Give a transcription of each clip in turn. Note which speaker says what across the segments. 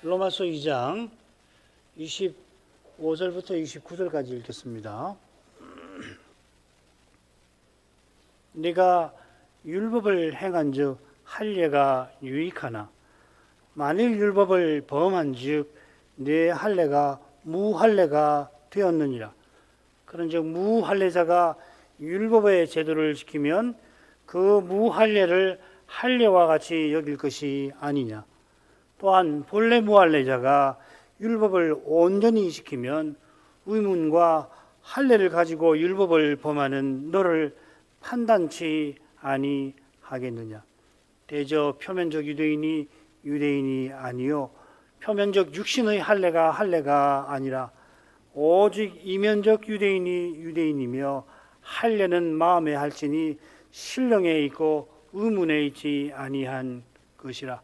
Speaker 1: 로마서 2장 25절부터 29절까지 읽겠습니다. 네가 율법을 행한즉 할례가 유익하나 만일 율법을 범한즉 네 할례가 무할례가 되었느니라. 그런즉 무할례자가 율법의 제도를 지키면 그 무할례를 할례와 같이 여길 것이 아니냐. 또한 본래 무할례자가 율법을 온전히 지키면 의문과 할례를 가지고 율법을 범하는 너를 판단치 아니하겠느냐. 대저 표면적 유대인이 유대인이 아니요 표면적 육신의 할례가 아니라 오직 이면적 유대인이 유대인이며 할례는 마음에 할지니 신령에 있고 의문에 있지 아니한 것이라.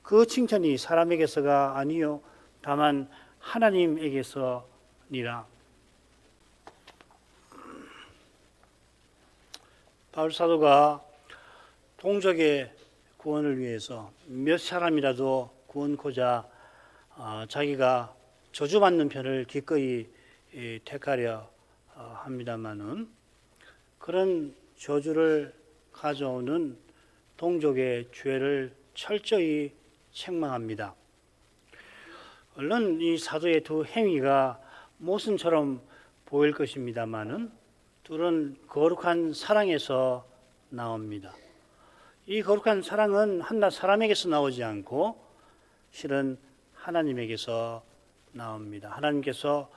Speaker 1: 그 칭찬이 사람에게서가 아니요 다만 하나님에게서니라. 바울 사도가 동족의 구원을 위해서 몇 사람이라도 구원코자 자기가 저주받는 편을 기꺼이 택하려 합니다마는 그런 저주를 가져오는 동족의 죄를 철저히 책망합니다. 물론 이 사도의 두 행위가 모순처럼 보일 것입니다마는 둘은 거룩한 사랑에서 나옵니다. 이 거룩한 사랑은 한낱 사람에게서 나오지 않고 실은 하나님에게서 나옵니다. 하나님께서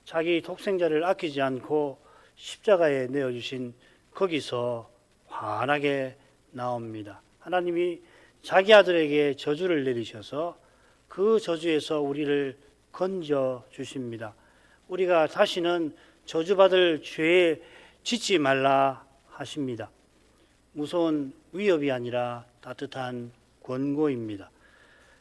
Speaker 1: 자기 독생자를 아끼지 않고 십자가에 내어주신 거기서 환하게 나옵니다. 하나님이 자기 아들에게 저주를 내리셔서 그 저주에서 우리를 건져 주십니다. 우리가 다시는 저주받을 죄에 짓지 말라 하십니다. 무서운 위협이 아니라 따뜻한 권고입니다.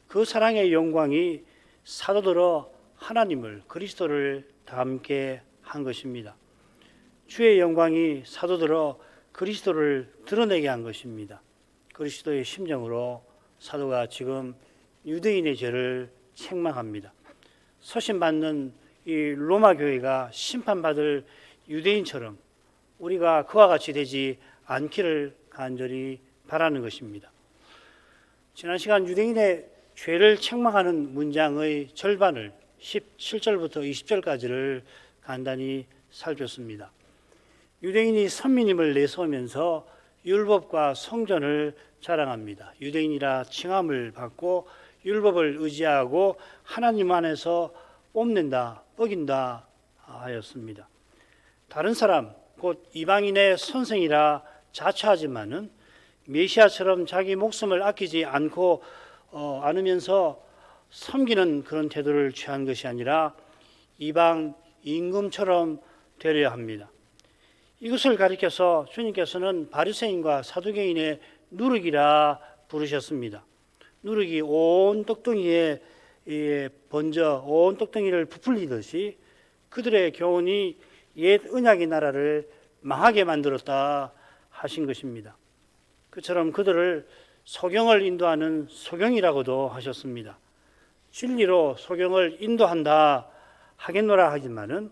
Speaker 1: 그 사랑의 영광이 사도들어 하나님을 그리스도를 닮게 한 것입니다. 주의 영광이 사도들어 그리스도를 드러내게 한 것입니다. 그리스도의 심정으로 사도가 지금 유대인의 죄를 책망합니다. 서신받는 이 로마 교회가 심판받을 유대인처럼 우리가 그와 같이 되지 않기를 간절히 바라는 것입니다. 지난 시간 유대인의 죄를 책망하는 문장의 절반을 17절부터 20절까지를 간단히 살폈습니다. 유대인이 선민임을 내세우면서 율법과 성전을 자랑합니다. 유대인이라 칭함을 받고 율법을 의지하고 하나님 안에서 뽐낸다, 어긴다 하였습니다. 다른 사람, 곧 이방인의 선생이라 자처하지만은 메시아처럼 자기 목숨을 아끼지 않으면서 섬기는 그런 태도를 취한 것이 아니라 이방 임금처럼 되려 합니다. 이것을 가리켜서 주님께서는 바리새인과 사두개인의 누룩이라 부르셨습니다. 누룩이 온 떡덩이에 번져 온 떡덩이를 부풀리듯이 그들의 교훈이 옛 언약의 나라를 망하게 만들었다 하신 것입니다. 그처럼 그들을 소경을 인도하는 소경이라고도 하셨습니다. 진리로 소경을 인도한다 하겠노라 하지만은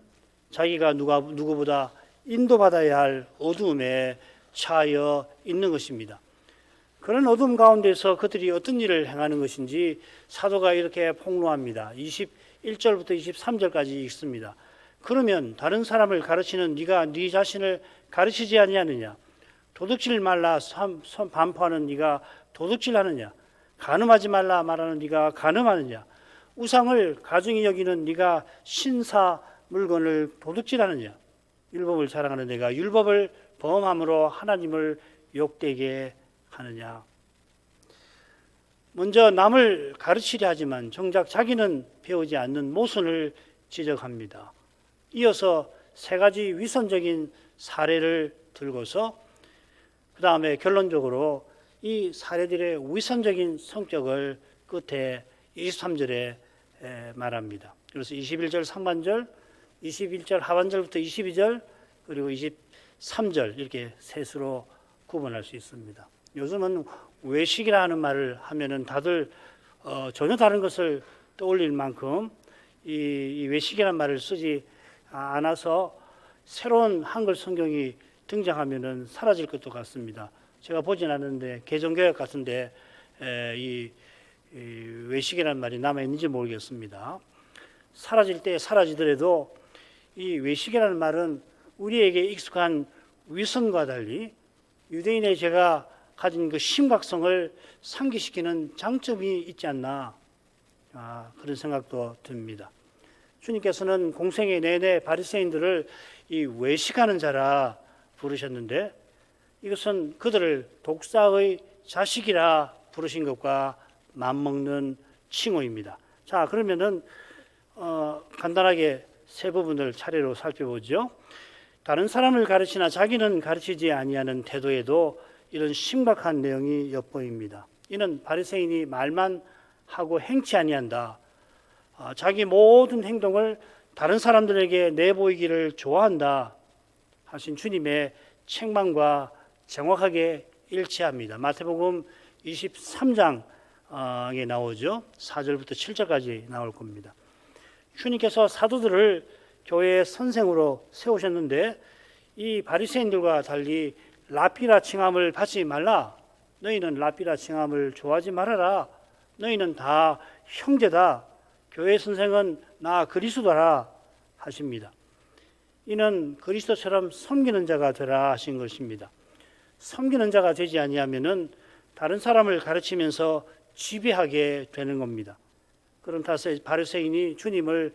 Speaker 1: 자기가 누구보다 인도받아야 할 어두움에 처하여 있는 것입니다. 그런 어둠 가운데서 그들이 어떤 일을 행하는 것인지 사도가 이렇게 폭로합니다. 21절부터 23절까지 읽습니다. 그러면 다른 사람을 가르치는 네가 네 자신을 가르치지 아니하느냐? 도둑질 말라 반포하는 네가 도둑질하느냐? 간음하지 말라 말하는 네가 간음하느냐? 우상을 가증히 여기는 네가 신사 물건을 도둑질하느냐? 율법을 자랑하는 내가 율법을 범함으로 하나님을 욕되게 하느냐? 먼저 남을 가르치려 하지만 정작 자기는 배우지 않는 모순을 지적합니다. 이어서 세 가지 위선적인 사례를 들고서 그 다음에 결론적으로 이 사례들의 위선적인 성격을 끝에 23절에 말합니다. 그래서 21절 상반절, 21절 하반절부터 22절 그리고 23절 이렇게 셋으로 구분할 수 있습니다. 요즘은 외식이라는 말을 하면은 다들 전혀 다른 것을 떠올릴 만큼 이 외식이라는 말을 쓰지 않아서 새로운 한글 성경이 등장하면은 사라질 것도 같습니다. 제가 보진 않았는데 개정개혁 같은데 이 외식이라는 말이 남아 있는지 모르겠습니다. 사라질 때 사라지더라도 이 외식이라는 말은 우리에게 익숙한 위선과 달리 유대인의 죄가 가진 그 심각성을 상기시키는 장점이 있지 않나 그런 생각도 듭니다. 주님께서는 공생애 내내 바리새인들을 이 외식하는 자라 부르셨는데 이것은 그들을 독사의 자식이라 부르신 것과 맞먹는 칭호입니다. 자, 그러면은 간단하게 세 부분을 차례로 살펴보죠. 다른 사람을 가르치나 자기는 가르치지 아니하는 태도에도 이런 심각한 내용이 엿보입니다. 이는 바리새인이 말만 하고 행치 아니한다. 자기 모든 행동을 다른 사람들에게 내보이기를 좋아한다 하신 주님의 책망과 정확하게 일치합니다. 마태복음 23장에 나오죠. 4절부터 7절까지 나올 겁니다. 주님께서 사도들을 교회의 선생으로 세우셨는데 이 바리새인들과 달리 라피라 칭함을 받지 말라. 너희는 라피라 칭함을 좋아하지 말아라. 너희는 다 형제다. 교회 선생은 나 그리스도라 하십니다. 이는 그리스도처럼 섬기는 자가 되라 하신 것입니다. 섬기는 자가 되지 아니하면은 다른 사람을 가르치면서 지배하게 되는 겁니다. 그런 탓에 바리새인이 주님을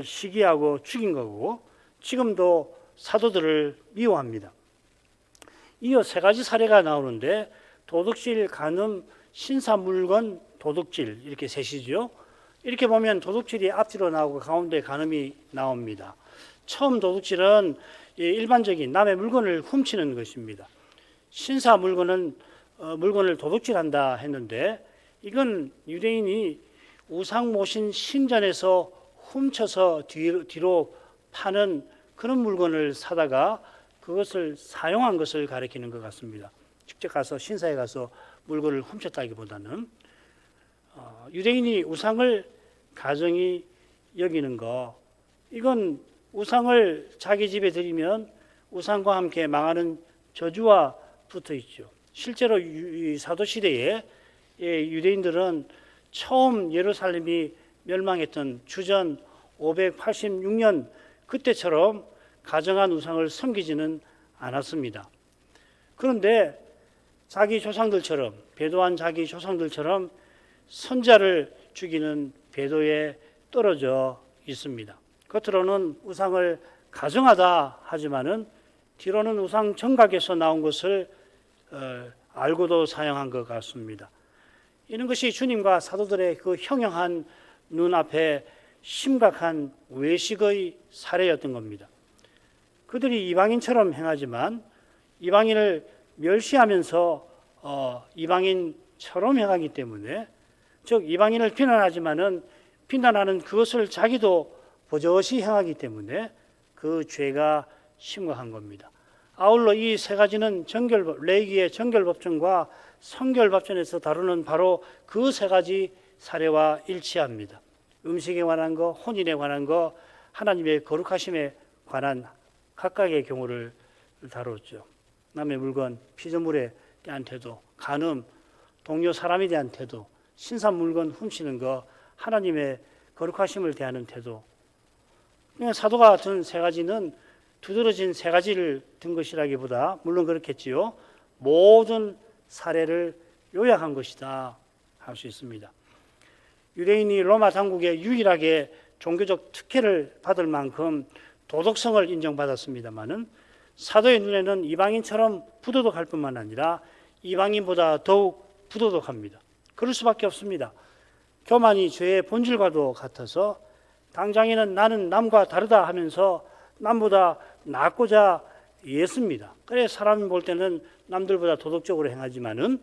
Speaker 1: 시기하고 죽인 거고 지금도 사도들을 미워합니다. 이어 세 가지 사례가 나오는데 도둑질, 간음, 신사물건, 도둑질 이렇게 셋이죠. 이렇게 보면 도둑질이 앞뒤로 나오고 가운데 간음이 나옵니다. 처음 도둑질은 일반적인 남의 물건을 훔치는 것입니다. 신사물건은 물건을 도둑질한다 했는데 이건 유대인이 우상 모신 신전에서 훔쳐서 뒤로 파는 그런 물건을 사다가 그것을 사용한 것을 가리키는 것 같습니다. 직접 가서 신사에 가서 물건을 훔쳤다기보다는 유대인이 우상을 가정이 여기는 거 이건 우상을 자기 집에 들이면 우상과 함께 망하는 저주와 붙어 있죠. 실제로 이 사도시대에 유대인들은 처음 예루살렘이 멸망했던 주전 586년 그때처럼 가정한 우상을 섬기지는 않았습니다. 그런데 자기 조상들처럼 배도한 자기 조상들처럼 선자를 죽이는 배도에 떨어져 있습니다. 겉으로는 우상을 가정하다 하지만은 뒤로는 우상 정각에서 나온 것을 알고도 사용한 것 같습니다. 이런 것이 주님과 사도들의 그 형용한 눈앞에 심각한 외식의 사례였던 겁니다. 그들이 이방인처럼 행하지만 이방인을 멸시하면서 이방인처럼 행하기 때문에 즉 이방인을 비난하지만은 비난하는 그것을 자기도 버젓이 행하기 때문에 그 죄가 심각한 겁니다. 아울러 이 세 가지는 레위기의 정결법전과 성결법전에서 다루는 바로 그 세 가지 사례와 일치합니다. 음식에 관한 거, 혼인에 관한 거, 하나님의 거룩하심에 관한 각각의 경우를 다뤘죠. 남의 물건, 피조물에 대한 태도, 간음, 동료 사람에 대한 태도, 신산 물건 훔치는 거, 하나님의 거룩하심을 대하는 태도. 그냥 사도가 든 세 가지는 두드러진 세 가지를 든 것이라기보다 물론 그렇겠지요. 모든 사례를 요약한 것이다 할 수 있습니다. 유대인이 로마 당국에 유일하게 종교적 특혜를 받을 만큼 도덕성을 인정받았습니다마는 사도의 눈에는 이방인처럼 부도덕할 뿐만 아니라 이방인보다 더욱 부도덕합니다. 그럴 수밖에 없습니다. 교만이 죄의 본질과도 같아서 당장에는 나는 남과 다르다 하면서 남보다 낫고자 애씁니다. 그래 사람이 볼 때는 남들보다 도덕적으로 행하지만은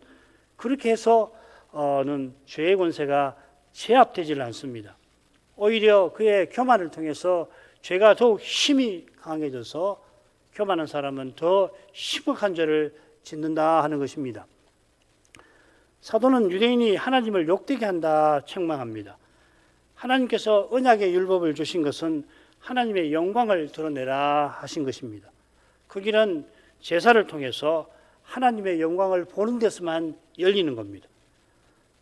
Speaker 1: 그렇게 해서는 죄의 권세가 제압되질 않습니다. 오히려 그의 교만을 통해서 죄가 더욱 힘이 강해져서 교만한 사람은 더 심각한 죄를 짓는다 하는 것입니다. 사도는 유대인이 하나님을 욕되게 한다 책망합니다. 하나님께서 언약의 율법을 주신 것은 하나님의 영광을 드러내라 하신 것입니다. 그 길은 제사를 통해서 하나님의 영광을 보는 데서만 열리는 겁니다.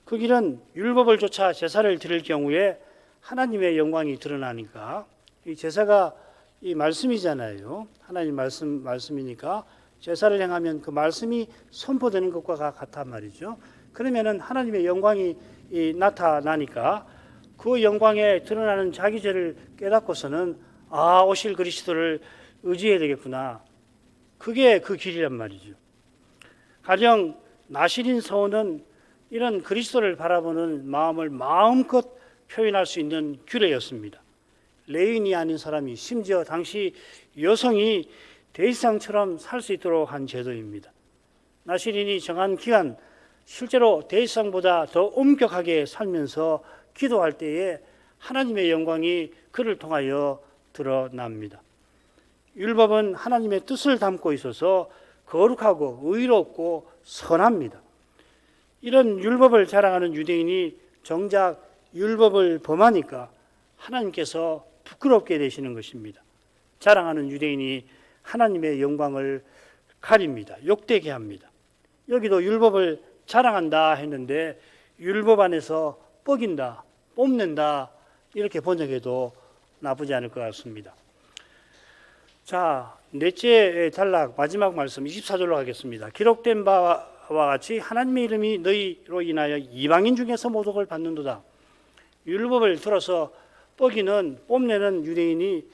Speaker 1: 그 길은 율법을 쫓아 제사를 드릴 경우에 하나님의 영광이 드러나니까, 이 제사가 이 말씀이잖아요. 하나님 말씀이니까 제사를 행하면 그 말씀이 선포되는 것과 같단 말이죠. 그러면은 하나님의 영광이 나타나니까 그 영광에 드러나는 자기 죄를 깨닫고서는 오실 그리스도를 의지해야 되겠구나. 그게 그 길이란 말이죠. 가령 나실인 서원은 이런 그리스도를 바라보는 마음을 마음껏 표현할 수 있는 규례였습니다. 레위인이 아닌 사람이, 심지어 당시 여성이 대지상처럼 살 수 있도록 한 제도입니다. 나실인이 정한 기간, 실제로 대지상보다 더 엄격하게 살면서 기도할 때에 하나님의 영광이 그를 통하여 드러납니다. 율법은 하나님의 뜻을 담고 있어서 거룩하고 의롭고 선합니다. 이런 율법을 자랑하는 유대인이 정작 율법을 범하니까 하나님께서 부끄럽게 되시는 것입니다. 자랑하는 유대인이 하나님의 영광을 가립니다. 욕되게 합니다. 여기도 율법을 자랑한다 했는데 율법 안에서 뻐긴다, 뽐낸다 이렇게 번역해도 나쁘지 않을 것 같습니다. 자, 넷째 단락 마지막 말씀 24절로 가겠습니다. 기록된 바와 같이 하나님의 이름이 너희로 인하여 이방인 중에서 모독을 받는도다. 율법을 들어서 뻐기는, 뽐내는 유대인이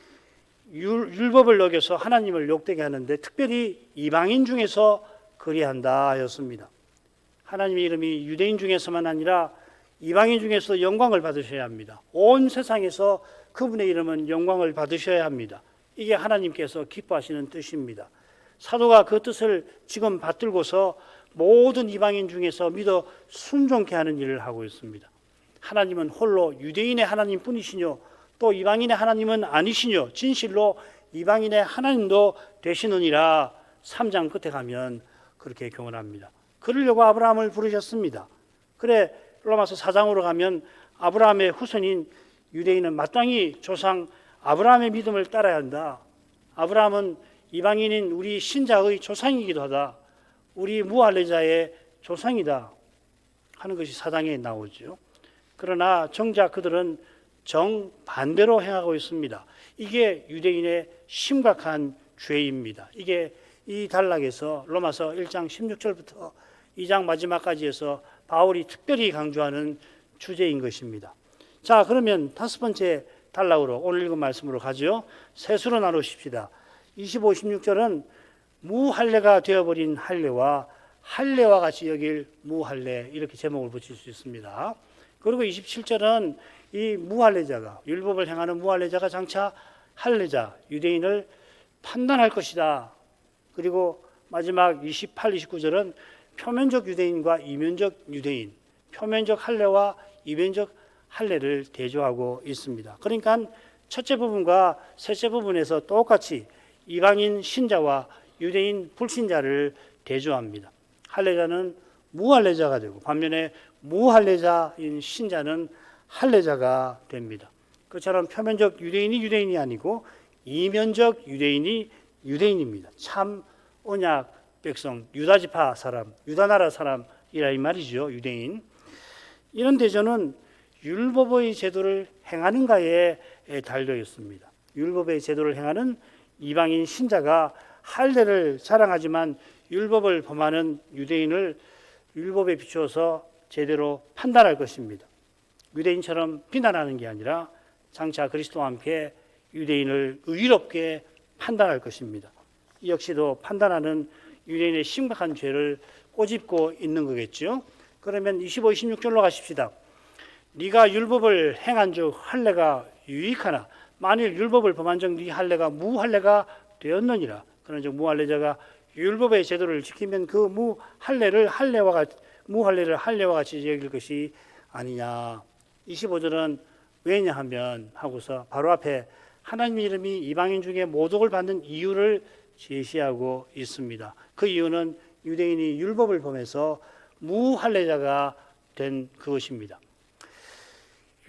Speaker 1: 율법을 어겨서 하나님을 욕되게 하는데 특별히 이방인 중에서 그리한다 하였습니다. 하나님의 이름이 유대인 중에서만 아니라 이방인 중에서 영광을 받으셔야 합니다. 온 세상에서 그분의 이름은 영광을 받으셔야 합니다. 이게 하나님께서 기뻐하시는 뜻입니다. 사도가 그 뜻을 지금 받들고서 모든 이방인 중에서 믿어 순종케 하는 일을 하고 있습니다. 하나님은 홀로 유대인의 하나님뿐이시뇨 또 이방인의 하나님은 아니시뇨 진실로 이방인의 하나님도 되시느니라. 3장 끝에 가면 그렇게 교훈합니다. 그러려고 아브라함을 부르셨습니다. 그래 로마서 4장으로 가면 아브라함의 후손인 유대인은 마땅히 조상 아브라함의 믿음을 따라야 한다. 아브라함은 이방인인 우리 신자의 조상이기도 하다. 우리 무할례자의 조상이다 하는 것이 4장에 나오죠. 그러나 정작 그들은 정반대로 행하고 있습니다. 이게 유대인의 심각한 죄입니다. 이게 이 단락에서 로마서 1장 16절부터 2장 마지막까지 해서 바울이 특별히 강조하는 주제인 것입니다. 자, 그러면 다섯 번째 단락으로 오늘 읽은 말씀으로 가죠. 셋으로 나누십시다. 25, 16절은 무할례가 되어버린 할례와 할례와 같이 여길 무할례 이렇게 제목을 붙일 수 있습니다. 그리고 27절은 이 무할례자가 율법을 행하는 무할례자가 장차 할례자 유대인을 판단할 것이다. 그리고 마지막 28, 29절은 표면적 유대인과 이면적 유대인, 표면적 할례와 이면적 할례를 대조하고 있습니다. 그러니까 첫째 부분과 셋째 부분에서 똑같이 이방인 신자와 유대인 불신자를 대조합니다. 할례자는 무할례자가 되고 반면에 무할례자인 신자는 할례자가 됩니다. 그처럼 표면적 유대인이 유대인이 아니고 이면적 유대인이 유대인입니다. 참 언약 백성, 유다지파 사람, 유다나라 사람이라 이 말이죠. 유대인. 이런 대조는 율법의 제도를 행하는가에 달려 있습니다. 율법의 제도를 행하는 이방인 신자가 할례를 자랑하지만 율법을 범하는 유대인을 율법에 비추어서 제대로 판단할 것입니다. 유대인처럼 비난하는 게 아니라 장차 그리스도와 함께 유대인을 의롭게 판단할 것입니다. 이 역시도 판단하는 유대인의 심각한 죄를 꼬집고 있는 거겠죠. 그러면 25, 26절로 가십시다. 네가 율법을 행한 즉 할례가 유익하나 만일 율법을 범한 즉 네 할례가 무할례가 되었느니라. 그런즉 무할례자가 율법의 제도를 지키면 그 무할례를 할례와 같이 여길 것이 아니냐. 25절은 왜냐하면 하고서 바로 앞에 하나님의 이름이 이방인 중에 모독을 받는 이유를 제시하고 있습니다. 그 이유는 유대인이 율법을 범해서 무할례자가 된 그것입니다.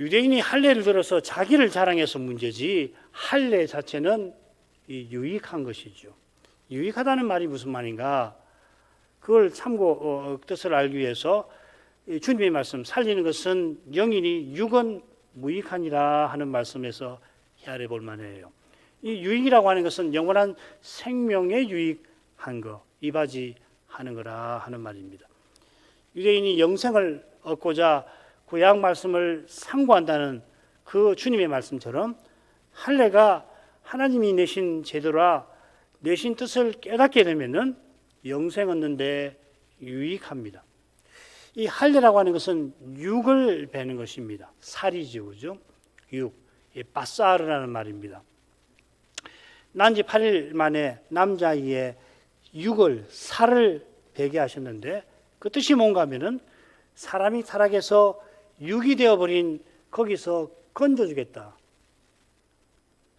Speaker 1: 유대인이 할례를 들어서 자기를 자랑해서 문제지 할례 자체는 유익한 것이죠. 유익하다는 말이 무슨 말인가? 그걸 참고 뜻을 알기 위해서 주님의 말씀 살리는 것은 영이니 육은 무익하니라 하는 말씀에서 헤아려 볼 만해요. 이 유익이라고 하는 것은 영원한 생명에 유익한 거, 이바지하는 거라 하는 말입니다. 유대인이 영생을 얻고자 구약 말씀을 상고한다는 그 주님의 말씀처럼 할례가 하나님이 내신 제도라 내신 뜻을 깨닫게 되면은 영생 얻는데 유익합니다. 이 할례라고 하는 것은 육을 베는 것입니다. 살이죠, 그죠? 육, 바사르라는 말입니다. 난지 8일 만에 남자아이의 육을, 살을 베게 하셨는데 그 뜻이 뭔가 하면은 사람이 타락해서 육이 되어버린 거기서 건져주겠다.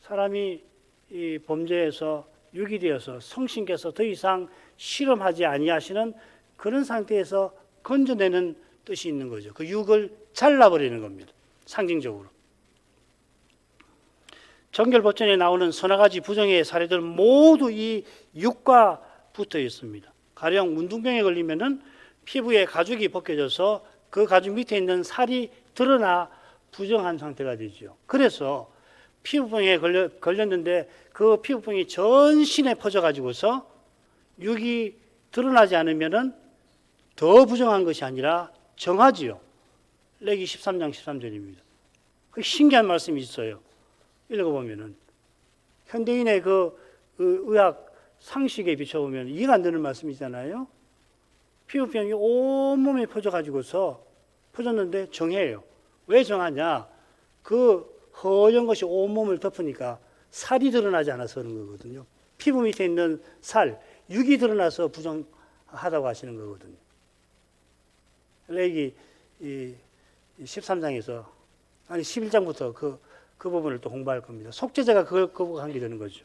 Speaker 1: 사람이 이 범죄에서 육이 되어서 성신께서 더 이상 실험하지 아니하시는 그런 상태에서 건져내는 뜻이 있는 거죠. 그 육을 잘라버리는 겁니다. 상징적으로. 정결법전에 나오는 서너 가지 부정의 사례들 모두 이 육과 붙어 있습니다. 가령 문둥병에 걸리면은 피부에 가죽이 벗겨져서 그 가죽 밑에 있는 살이 드러나 부정한 상태가 되죠. 그래서 피부병에 걸렸는데 그 피부병이 전신에 퍼져가지고서 육이 드러나지 않으면은 더 부정한 것이 아니라 정하지요. 레기 13장 13절입니다. 그 신기한 말씀이 있어요. 읽어보면은 현대인의 그 의학 상식에 비춰보면 이해가 안 되는 말씀이잖아요. 피부병이 온몸에 퍼졌는데 정해요. 왜 정하냐? 그 허연 것이 온몸을 덮으니까 살이 드러나지 않아서 그런 거거든요. 피부 밑에 있는 살, 육이 드러나서 부정하다고 하시는 거거든요. 레기 13장에서 아니 11장부터 그 부분을 또 공부할 겁니다. 속죄자가 그걸 거부하게 되는 거죠.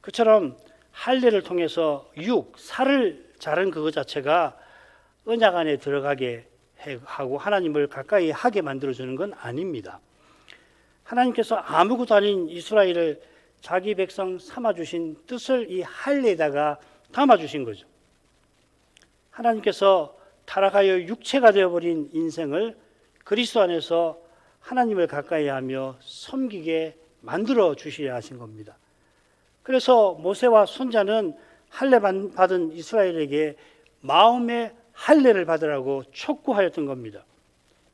Speaker 1: 그처럼 할례를 통해서 육, 살을 자른 그것 자체가 언약 안에 들어가게 하고 하나님을 가까이 하게 만들어주는 건 아닙니다. 하나님께서 아무것도 아닌 이스라엘을 자기 백성 삼아주신 뜻을 이 할례에다가 담아주신 거죠. 하나님께서 타락하여 육체가 되어버린 인생을 그리스도 안에서 하나님을 가까이 하며 섬기게 만들어 주셔야 하신 겁니다. 그래서 모세와 손자는 할례 받은 이스라엘에게 마음의 할례를 받으라고 촉구하였던 겁니다.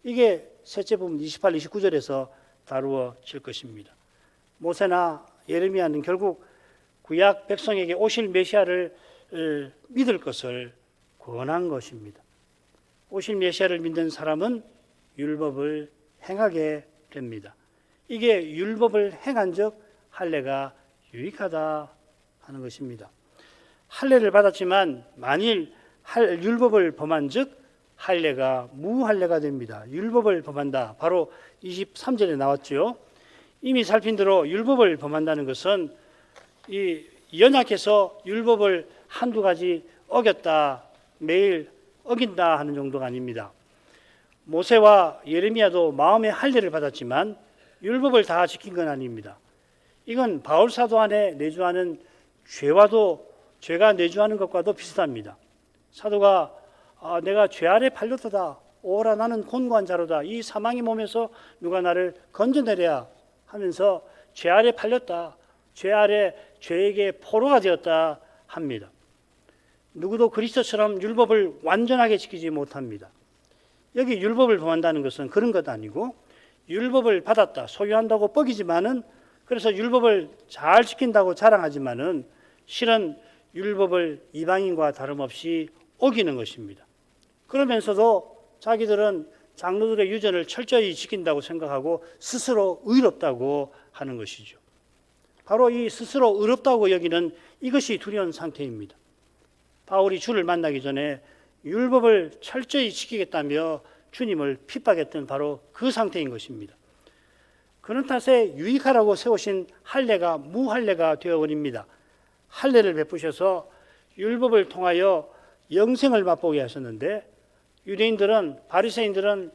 Speaker 1: 이게 셋째 부분 28, 29절에서 다루어질 것입니다. 모세나 예레미야는 결국 구약 백성에게 오실 메시아를 믿을 것을 권한 것입니다. 오실 메시아를 믿는 사람은 율법을 행하게 됩니다. 이게 율법을 행한 적 할례가 유익하다 하는 것입니다. 할례를 받았지만 만일 율법을 범한 즉 할례가 무할례가 됩니다. 율법을 범한다. 바로 23절에 나왔죠. 이미 살핀 대로 율법을 범한다는 것은 이 연약해서 율법을 한두 가지 어겼다, 매일 어긴다 하는 정도가 아닙니다. 모세와 예레미야도 마음의 할례를 받았지만 율법을 다 지킨 건 아닙니다. 이건 바울 사도 안에 내주하는 죄가 내주하는 것과도 비슷합니다. 사도가 내가 죄 아래 팔렸도다. 오라 나는 곤고한 자로다. 이 사망의 몸에서 누가 나를 건져내랴 하면서 죄 아래 팔렸다. 죄 아래 죄에게 포로가 되었다 합니다. 누구도 그리스도처럼 율법을 완전하게 지키지 못합니다. 여기 율법을 범한다는 것은 그런 것 아니고 율법을 받았다, 소유한다고 뻑이지만은 그래서 율법을 잘 지킨다고 자랑하지만은 실은 율법을 이방인과 다름없이 어기는 것입니다. 그러면서도 자기들은 장로들의 유전을 철저히 지킨다고 생각하고 스스로 의롭다고 하는 것이죠. 바로 이 스스로 의롭다고 여기는 이것이 두려운 상태입니다. 바울이 주를 만나기 전에 율법을 철저히 지키겠다며 주님을 핍박했던 바로 그 상태인 것입니다. 그런 탓에 유익하라고 세우신 할례가 무할례가 되어버립니다. 할례를 베푸셔서 율법을 통하여 영생을 맛보게 하셨는데 유대인들은 바리새인들은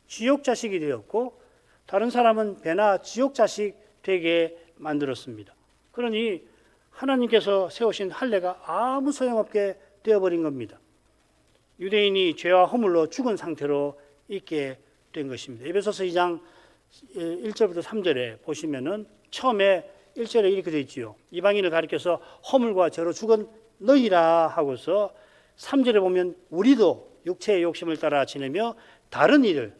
Speaker 1: 지옥 자식이 되었고 다른 사람은 배나 지옥 자식 되게 만들었습니다. 그러니 하나님께서 세우신 할례가 아무 소용없게 되어버린 겁니다. 유대인이 죄와 허물로 죽은 상태로 있게 된 것입니다. 에베소서 2장 1절부터 3절에 보시면은 처음에 1절에 이렇게 되어 있지요. 이방인을 가리켜서 허물과 죄로 죽은 너희라 하고서 3절에 보면 우리도 육체의 욕심을 따라 지내며 다른 일을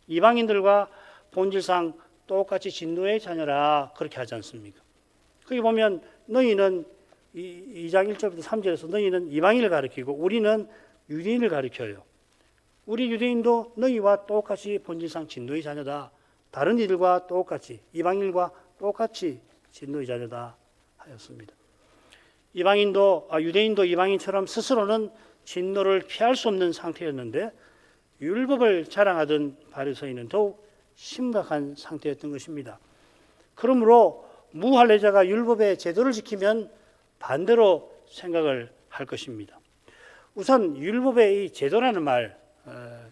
Speaker 1: 이방인들과 본질상 똑같이 진노의 자녀라 그렇게 하지 않습니까? 거기 보면 너희는 2장 1절부터 3절에서 너희는 이방인을 가리키고 우리는 유대인을 가리켜요. 우리 유대인도 너희와 똑같이 본질상 진노의 자녀다. 다른 이들과 똑같이 이방인과 똑같이 진노의 자녀다 하였습니다. 유대인도 이방인처럼 스스로는 진노를 피할 수 없는 상태였는데 율법을 자랑하던 바리새인은 더욱 심각한 상태였던 것입니다. 그러므로 무할례자가 율법의 제도를 지키면 반대로 생각을 할 것입니다. 우선 율법의 이 제도라는 말,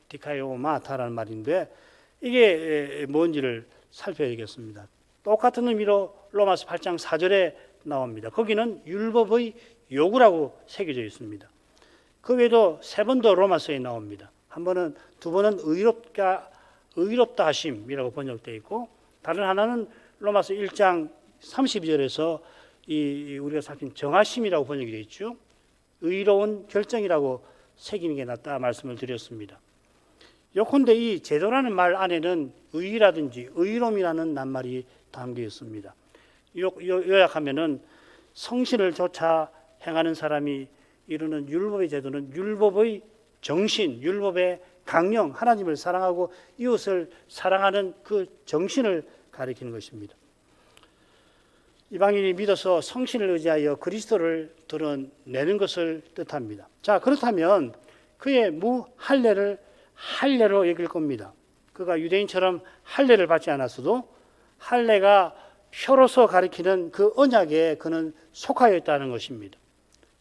Speaker 1: 디카이오마타라는 말인데 이게 뭔지를 살펴야겠습니다. 똑같은 의미로 로마서 8장 4절에 나옵니다. 거기는 율법의 요구라고 새겨져 있습니다. 그 외에도 3번 더 로마서에 나옵니다. 두 번은 의롭다 하심이라고 번역되어 있고 다른 하나는 로마서 1장 32절에서 우리가 살핀 정하심이라고 번역이 되어 있죠. 의로운 결정이라고 새기는 게 낫다 말씀을 드렸습니다. 요컨대 이 제도라는 말 안에는 의라든지 의로움이라는 낱말이 담겨 있습니다. 요약하면은 성신을 조차 행하는 사람이 이루는 율법의 제도는 율법의 정신, 율법의 강령, 하나님을 사랑하고 이웃을 사랑하는 그 정신을 가리키는 것입니다. 이방인이 믿어서 성신을 의지하여 그리스도를 드러내는 것을 뜻합니다. 자, 그렇다면 그의 무할례를 할례로 여길 겁니다. 그가 유대인처럼 할례를 받지 않았어도 할례가 표로서 가리키는 그 언약에 그는 속하여 있다는 것입니다.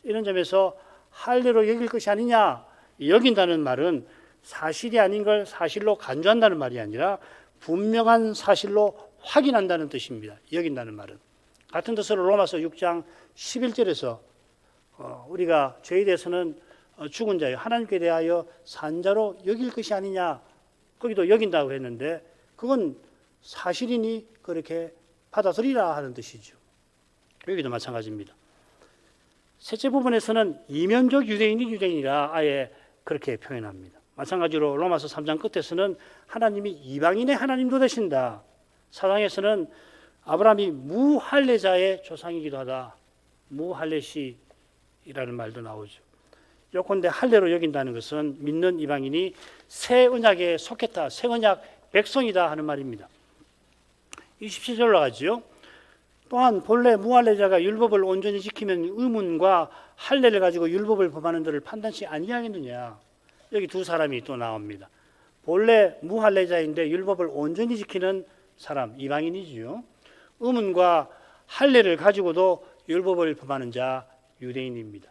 Speaker 1: 이런 점에서 할례로 여길 것이 아니냐, 여긴다는 말은 사실이 아닌 걸 사실로 간주한다는 말이 아니라 분명한 사실로 확인한다는 뜻입니다. 여긴다는 말은. 같은 뜻으로 로마서 6장 11절에서 우리가 죄에 대해서는 죽은 자요 하나님께 대하여 산 자로 여길 것이 아니냐, 거기도 여긴다고 했는데 그건 사실이니 그렇게 받아들이라 하는 뜻이죠. 여기도 마찬가지입니다. 셋째 부분에서는 이면적 유대인이 유대인이라 아예 그렇게 표현합니다. 마찬가지로 로마서 3장 끝에서는 하나님이 이방인의 하나님도 되신다. 사상에서는 아브라함이 무할례자의 조상이기도 하다. 무할례시라는 말도 나오죠. 요컨대 할례로 여긴다는 것은 믿는 이방인이 새 언약에 속했다, 새 언약 백성이다 하는 말입니다. 27절 올라가죠. 또한 본래 무할례자가 율법을 온전히 지키면 의문과 할례를 가지고 율법을 범하는 들을 판단치 아니하겠느냐. 여기 두 사람이 또 나옵니다. 본래 무할례자인데 율법을 온전히 지키는 사람, 이방인이지요. 의문과 할례를 가지고도 율법을 범하는 자, 유대인입니다.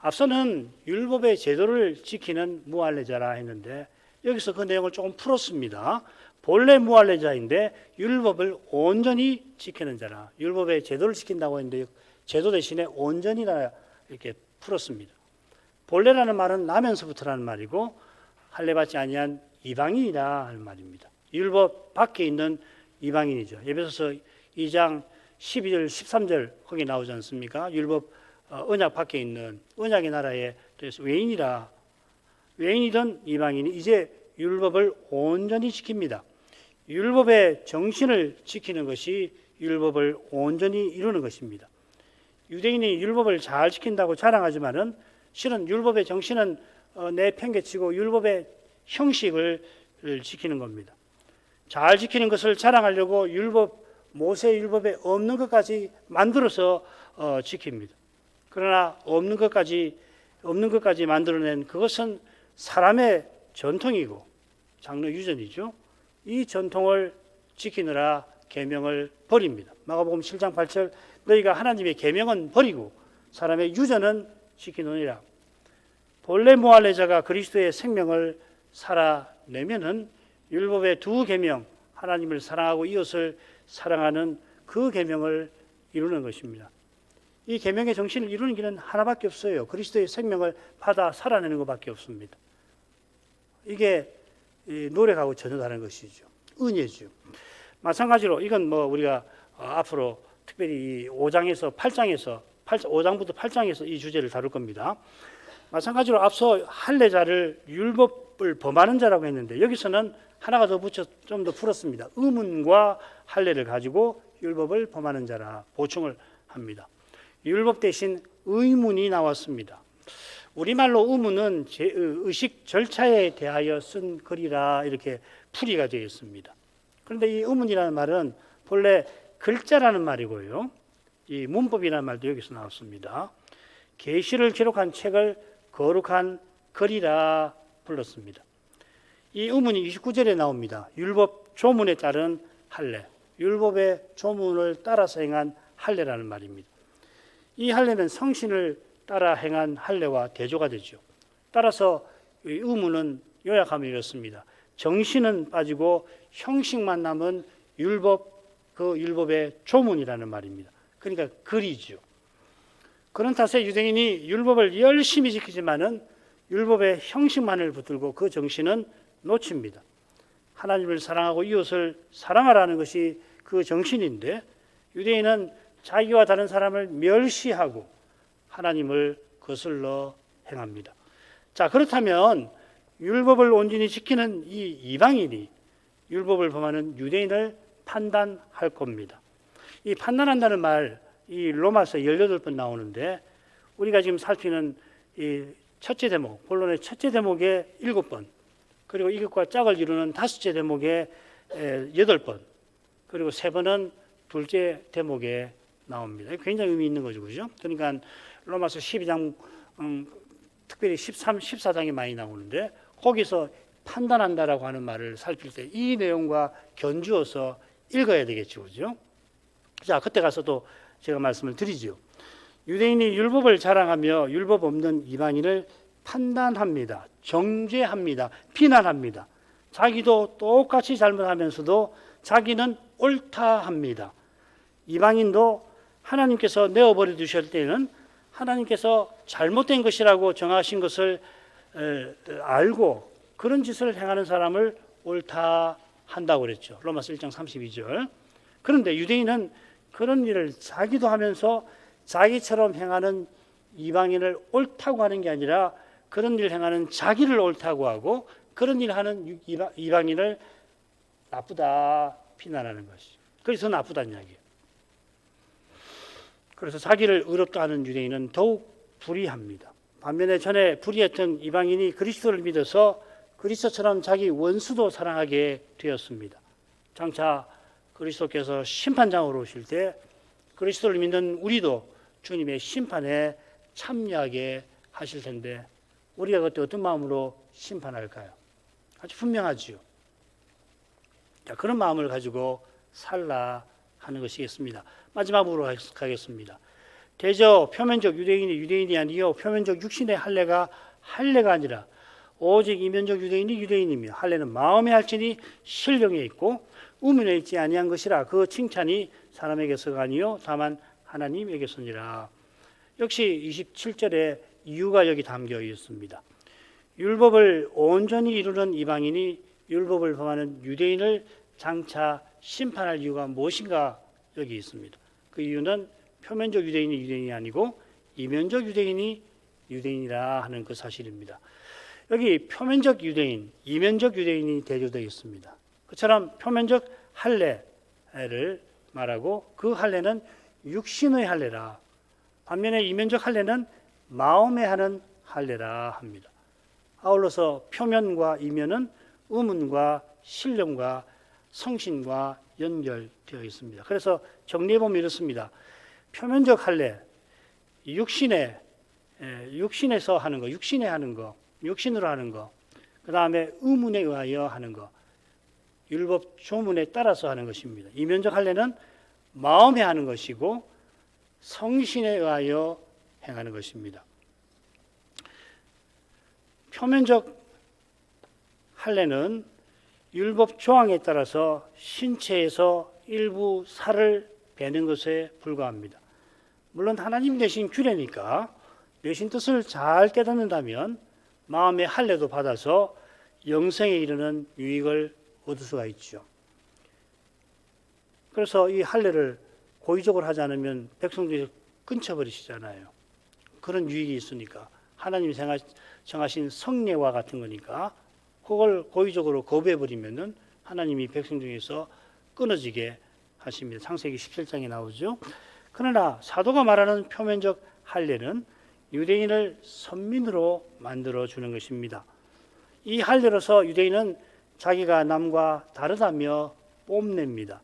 Speaker 1: 앞서는 율법의 제도를 지키는 무할례자라 했는데 여기서 그 내용을 조금 풀었습니다. 본래 무할례자인데 율법을 온전히 지키는 자라. 율법의 제도를 지킨다고 했는데 제도 대신에 온전이라 이렇게 풀었습니다. 본래라는 말은 나면서부터라는 말이고 할례 받지 아니한 이방인이라 하는 말입니다. 율법 밖에 있는 이방인이죠. 에베소서 2장 12절 13절 거기 나오지 않습니까? 율법 언약 밖에 있는 언약의 나라에 대해서 외인이라, 외인이던 이방인이 이제 율법을 온전히 지킵니다. 율법의 정신을 지키는 것이 율법을 온전히 이루는 것입니다. 유대인이 율법을 잘 지킨다고 자랑하지만은 실은 율법의 정신은 내팽개치고 율법의 형식을 지키는 겁니다. 잘 지키는 것을 자랑하려고 모세 율법에 없는 것까지 만들어서 지킵니다. 그러나 없는 것까지 만들어낸 그것은 사람의 전통이고 장로 유전이죠. 이 전통을 지키느라 계명을 버립니다. 마가복음 7장 8절 너희가 하나님의 계명은 버리고 사람의 유전은 지키느니라. 본래 무할례자가 그리스도의 생명을 살아내면은 율법의 두 계명, 하나님을 사랑하고 이웃을 사랑하는 그 계명을 이루는 것입니다. 이 계명의 정신을 이루는 길은 하나밖에 없어요. 그리스도의 생명을 받아 살아내는 것밖에 없습니다. 이게 노력하고 전혀 다른 것이죠. 은혜죠. 마찬가지로 이건 뭐 우리가 앞으로 특별히 5장부터 8장에서 이 주제를 다룰 겁니다. 마찬가지로 앞서 할례자를 율법을 범하는 자라고 했는데 여기서는 하나가 더 붙여 좀 더 풀었습니다. 의문과 할례를 가지고 율법을 범하는 자라 보충을 합니다. 율법 대신 의문이 나왔습니다. 우리말로 의문은 의식 절차에 대하여 쓴 글이라 이렇게 풀이가 되어 있습니다. 그런데 이 의문이라는 말은 본래 글자라는 말이고요. 이 문법이라는 말도 여기서 나왔습니다. 계시를 기록한 책을 거룩한 글이라 불렀습니다. 이 의문이 29절에 나옵니다. 율법 조문에 따른 할례, 율법의 조문을 따라서 행한 할례라는 말입니다. 이 할례는 성신을 따라 행한 할례와 대조가 되죠. 따라서 이 의문은 요약하면 이렇습니다. 정신은 빠지고 형식만 남은 율법, 그 율법의 조문이라는 말입니다. 그러니까 글이죠. 그런 탓에 유대인이 율법을 열심히 지키지만은 율법의 형식만을 붙들고 그 정신은 놓칩니다. 하나님을 사랑하고 이웃을 사랑하라는 것이 그 정신인데 유대인은 자기와 다른 사람을 멸시하고 하나님을 거슬러 행합니다. 자, 그렇다면 율법을 온전히 지키는 이 이방인이 율법을 범하는 유대인을 판단할 겁니다. 이 판단한다는 말, 이 로마서 18번 나오는데 우리가 지금 살피는 이 첫째 대목, 본론의 첫째 대목에 7번, 그리고 이것과 짝을 이루는 다섯째 대목에 8번, 그리고 3번은 둘째 대목에 나옵니다. 굉장히 의미 있는 거죠, 그죠? 그러니까 로마서 12장, 특별히 13, 14장이 많이 나오는데 거기서 판단한다라고 하는 말을 살필 때 이 내용과 견주어서 읽어야 되겠죠, 그죠? 자, 그때 가서 또 제가 말씀을 드리죠. 유대인이 율법을 자랑하며 율법 없는 이방인을 판단합니다. 정죄합니다. 비난합니다. 자기도 똑같이 잘못하면서도 자기는 옳다 합니다. 이방인도 하나님께서 내어버려 두실 때는 하나님께서 잘못된 것이라고 정하신 것을 알고 그런 짓을 행하는 사람을 옳다 한다고 그랬죠. 로마서 1장 32절. 그런데 유대인은 그런 일을 자기도 하면서 자기처럼 행하는 이방인을 옳다고 하는 게 아니라 그런 일을 행하는 자기를 옳다고 하고 그런 일을 하는 이방인을 나쁘다 비난하는 것이죠. 그래서 나쁘다는 이야기예요. 그래서 자기를 의롭다 하는 유대인은 더욱 불의합니다. 반면에 전에 불의했던 이방인이 그리스도를 믿어서 그리스도처럼 자기 원수도 사랑하게 되었습니다. 장차 그리스도께서 심판장으로 오실 때 그리스도를 믿는 우리도 주님의 심판에 참여하게 하실 텐데 우리가 그때 어떤 마음으로 심판할까요? 아주 분명하지요. 자, 그런 마음을 가지고 살라 하는 것이겠습니다. 마지막으로 가겠습니다. 대저 표면적 유대인이 아니요 표면적 육신의 할례가 아니라 오직 이면적 유대인이 유대인이며 할례는 마음에 할지니 신령에 있고 우문에 있지 아니한 것이라 그 칭찬이 사람에게서가 아니요 다만 하나님에게서니라. 역시 27절에 이유가 여기 담겨 있습니다. 율법을 온전히 이루는 이방인이 율법을 범하는 유대인을 장차 심판할 이유가 무엇인가 여기 있습니다. 그 이유는 표면적 유대인이 아니고 이면적 유대인이 유대인이라 하는 그 사실입니다. 여기 표면적 유대인, 이면적 유대인이 대조되어 있습니다. 그처럼 표면적 할례를 말하고 그 할례는 육신의 할례라. 반면에 이면적 할례는 마음에 하는 할례라 합니다. 아울러서 표면과 이면은 의문과 신령과 성신과 연결되어 있습니다. 그래서 정리해 보면 이렇습니다. 표면적 할례, 육신에서 하는 거, 육신으로 하는 거, 그 다음에 의문에 의하여 하는 거, 율법 조문에 따라서 하는 것입니다. 이면적 할례는 마음에 하는 것이고 성신에 의하여 행하는 것입니다. 표면적 할례는 율법 조항에 따라서 신체에서 일부 살을 베는 것에 불과합니다. 물론 하나님 대신 규례니까 내신 뜻을 잘 깨닫는다면 마음의 할례도 받아서 영생에 이르는 유익을 얻을 수가 있죠. 그래서 이 할례를 고의적으로 하지 않으면 백성들이 끊쳐버리시잖아요. 그런 유익이 있으니까 하나님이 정하신 성례와 같은 거니까 그걸 고의적으로 거부해버리면은 하나님이 백성 중에서 끊어지게 하십니다. 창세기 17장에 나오죠. 그러나 사도가 말하는 표면적 할례는 유대인을 선민으로 만들어 주는 것입니다. 이 할례로서 유대인은 자기가 남과 다르다며 뽐냅니다.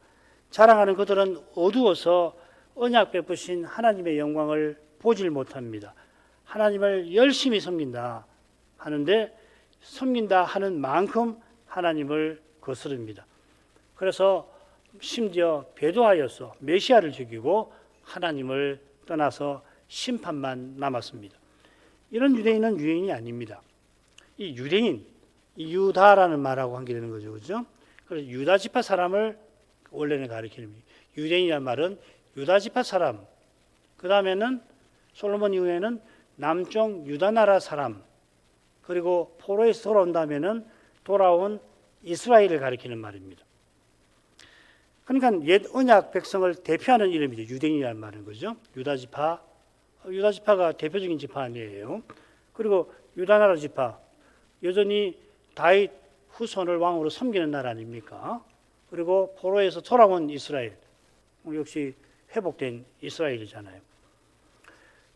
Speaker 1: 자랑하는 그들은 어두워서 언약 베푸신 하나님의 영광을 보질 못합니다. 하나님을 열심히 섬긴다 하는데 섬긴다 하는 만큼 하나님을 거스릅니다. 그래서 심지어 배도하여서 메시아를 죽이고 하나님을 떠나서 심판만 남았습니다. 이런 유대인은 유대인이 아닙니다. 이 유대인, 이 유다라는 말하고 관계되는 거죠. 그렇죠? 그래서 유다 지파 사람을 원래는 가리키는 겁니다. 유대인이라는 말은 유다 지파 사람, 그 다음에는 솔로몬 이후에는 남쪽 유다 나라 사람, 그리고 포로에서 돌아온 다음에는 돌아온 이스라엘을 가리키는 말입니다. 그러니까 옛 언약 백성을 대표하는 이름이죠. 유대인이라는 말은 거죠. 유다 지파가 대표적인 지파 아니에요. 그리고 유다 나라 지파, 여전히 다윗 후손을 왕으로 섬기는 나라 아닙니까? 그리고 포로에서 돌아온 이스라엘, 역시 회복된 이스라엘이잖아요.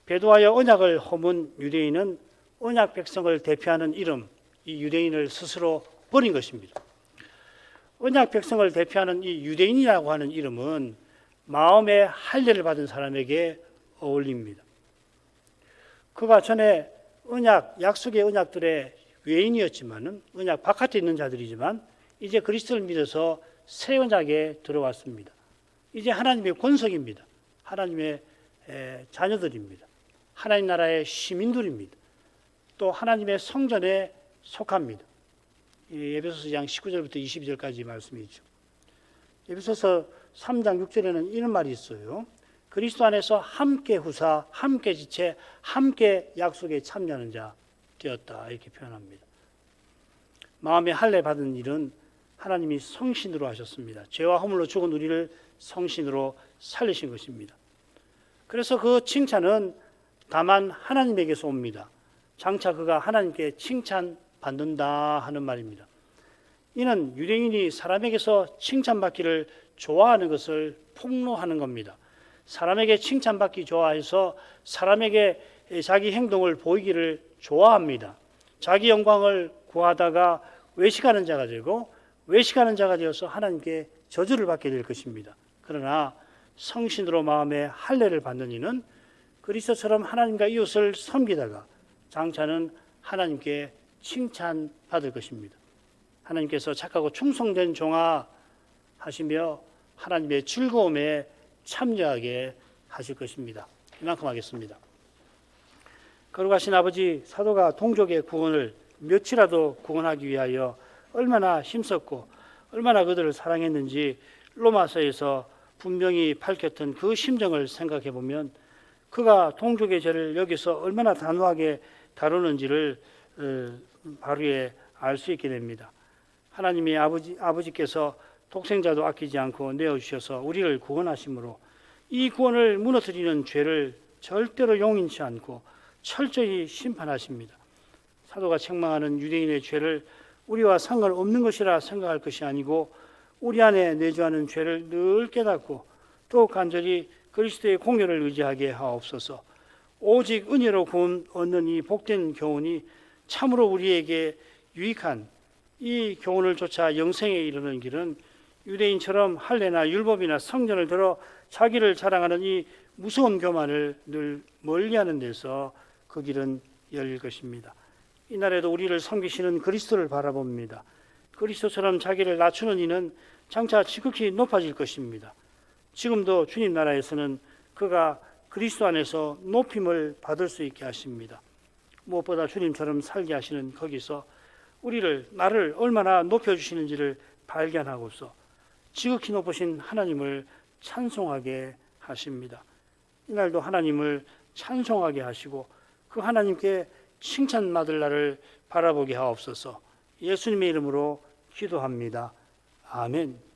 Speaker 1: 배도하여 언약을 허문 유대인은 언약 백성을 대표하는 이름, 이 유대인을 스스로 버린 것입니다. 언약 백성을 대표하는 이 유대인이라고 하는 이름은 마음의 할례를 받은 사람에게 어울립니다. 그가 전에 약속의 언약들의 외인이었지만은 언약 바깥에 있는 자들이지만 이제 그리스도를 믿어서 새 언약에 들어왔습니다. 이제 하나님의 권속입니다. 하나님의 자녀들입니다. 하나님 나라의 시민들입니다. 또 하나님의 성전에 속합니다. 에베소서 2장 19절부터 22절까지 말씀이 있죠. 에베소서 3장 6절에는 이런 말이 있어요. 그리스도 안에서 함께 후사, 함께 지체, 함께 약속에 참여하는 자 되었다 이렇게 표현합니다. 마음의 할례 받은 일은 하나님이 성신으로 하셨습니다. 죄와 허물로 죽은 우리를 성신으로 살리신 것입니다. 그래서 그 칭찬은 다만 하나님에게서 옵니다. 장차 그가 하나님께 칭찬받는다 하는 말입니다. 이는 유대인이 사람에게서 칭찬받기를 좋아하는 것을 폭로하는 겁니다. 사람에게 칭찬받기 좋아해서 사람에게 자기 행동을 보이기를 좋아합니다. 자기 영광을 구하다가 외식하는 자가 되고 외식하는 자가 되어서 하나님께 저주를 받게 될 것입니다. 그러나 성신으로 마음의 할례를 받는 이는 그리스도처럼 하나님과 이웃을 섬기다가 장차는 하나님께 칭찬받을 것입니다. 하나님께서 착하고 충성된 종아 하시며 하나님의 즐거움에 참여하게 하실 것입니다. 이만큼 하겠습니다. 거룩하신 아버지, 사도가 동족의 구원을 몇이라도 구원하기 위하여 얼마나 힘썼고 얼마나 그들을 사랑했는지 로마서에서 분명히 밝혔던 그 심정을 생각해 보면 그가 동족의 죄를 여기서 얼마나 단호하게 다루는지를 바로 알 수 있게 됩니다. 하나님이 아버지께서 독생자도 아끼지 않고 내어주셔서 우리를 구원하심으로 이 구원을 무너뜨리는 죄를 절대로 용인치 않고 철저히 심판하십니다. 사도가 책망하는 유대인의 죄를 우리와 상관없는 것이라 생각할 것이 아니고 우리 안에 내주하는 죄를 늘 깨닫고 또 간절히 그리스도의 공로를 의지하게 하옵소서. 오직 은혜로 구원 얻는 이 복된 교훈이 참으로 우리에게 유익한 이 교훈을 쫓아 영생에 이르는 길은 유대인처럼 할례나 율법이나 성전을 들어 자기를 자랑하는 이 무서운 교만을 늘 멀리하는 데서 그 길은 열릴 것입니다. 이날에도 우리를 섬기시는 그리스도를 바라봅니다. 그리스도처럼 자기를 낮추는 이는 장차 지극히 높아질 것입니다. 지금도 주님 나라에서는 그가 그리스도 안에서 높임을 받을 수 있게 하십니다. 무엇보다 주님처럼 살게 하시는 거기서 나를 얼마나 높여주시는지를 발견하고서 지극히 높으신 하나님을 찬송하게 하십니다. 이날도 하나님을 찬송하게 하시고 그 하나님께 칭찬받을 날을 바라보게 하옵소서. 예수님의 이름으로 기도합니다. 아멘.